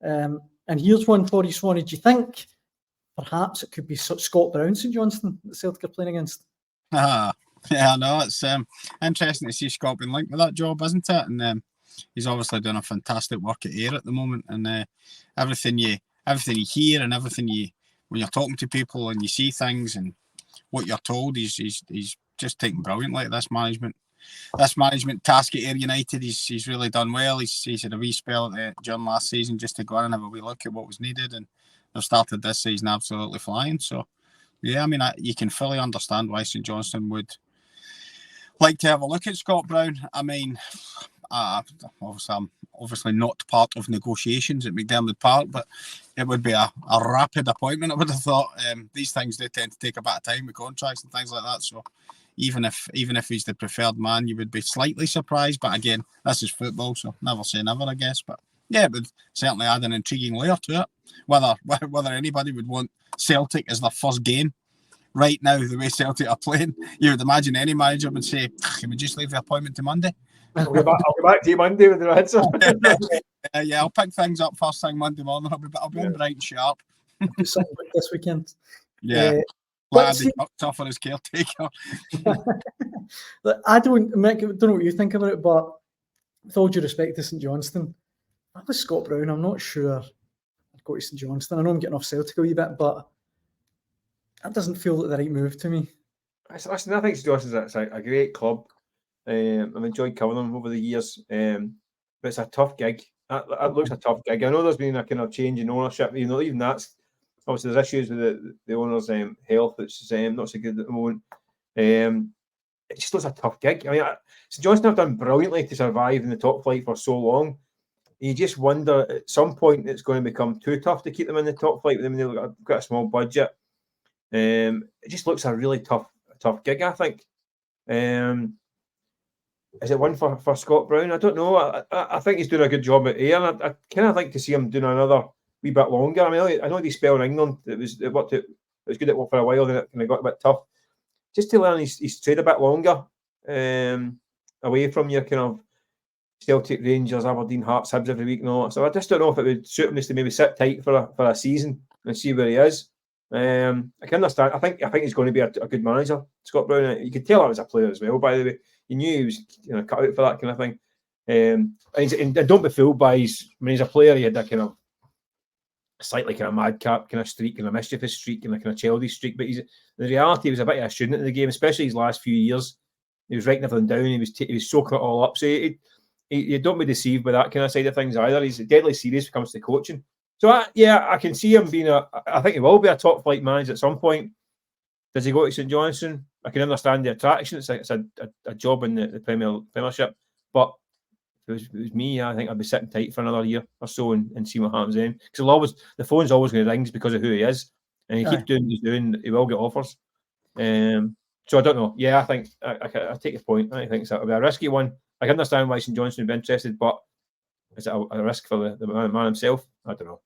And here's one for you, Swanee. Do you think perhaps it could be Scott Brown, St Johnstone, that Celtic are playing against? Yeah, I know. It's interesting to see Scott being linked with that job, isn't it? And he's obviously doing a fantastic work at Ayr at the moment. And everything you hear and when you're talking to people and you see things and what you're told, he's just taken brilliantly at this management task at Ayr United. He's really done well. He's had a wee spell during last season just to go in and have a wee look at what was needed, and they've started this season absolutely flying. So yeah, I mean, you can fully understand why St Johnstone would like to have a look at Scott Brown. I mean, obviously I'm not part of negotiations at McDiarmid Park, but it would be a rapid appointment, I would have thought. These things do tend to take a bit of time with contracts and things like that. So even if he's the preferred man, you would be slightly surprised. But again, this is football, so never say never, I guess. But yeah, it would certainly add an intriguing layer to it. Whether anybody would want Celtic as their first game right now, the way Celtic are playing, you would imagine any manager would say, "Can we just leave the appointment to Monday?" I'll go back to you Monday with the answer. Yeah, I'll pick things up first thing Monday morning. I'll be on bright and sharp. Do something this weekend. Yeah. Glad he tucked off for his caretaker. I don't know what you think about it, but with all due respect to St Johnstone, if I was Scott Brown, I'm not sure I'd go to St Johnstone. I know I'm getting off Celtic a wee bit, but that doesn't feel like the right move to me. Listen, I think St Johnstone's a great club. I've enjoyed covering them over the years, but it's a tough gig. It looks a tough gig. I know there's been a kind of change in ownership. Even that's obviously there's issues with the owner's health, which is not so good at the moment. It just looks a tough gig. I mean, St Johnstone have done brilliantly to survive in the top flight for so long. You just wonder at some point it's going to become too tough to keep them in the top flight. They've got a small budget. It just looks a really tough gig, I think. Is it one for Scott Brown? I don't know. I think he's doing a good job at Ayr. I kind of like to see him doing another wee bit longer. I mean, I know he spelled in England. It was good at work for a while, then it kind of got a bit tough. Just to learn his trade a bit longer, away from your kind of Celtic, Rangers, Aberdeen, Hearts, Hibs every week and all that. So I just don't know if it would suit him just to maybe sit tight for a season and see where he is. I can understand. I think he's going to be a good manager, Scott Brown. You could tell that as a player as well. By the way, you knew he was cut out for that kind of thing. And don't be fooled by when he's a player, he had that kind of slightly kind of madcap kind of streak, and a mischievous streak, and a kind of childish streak. But the reality, he was a bit of a student in the game, especially his last few years. He was writing everything down. He was soaking it all up. So you don't be deceived by that kind of side of things either. He's deadly serious when it comes to coaching. So I can see him being I think he will be a top flight manager at some point. Does he go to St Johnstone? I can understand the attraction. It's a job in the Premiership. But if it was me, I think I'd be sitting tight for another year or so and see what happens then. Because the phone's always going to ring because of who he is. And he keeps doing what he's doing, he will get offers. So I don't know. Yeah, I think I take your point. I think it'll be a risky one. I can understand why St Johnstone would be interested, but is it a risk for the man himself? I don't know.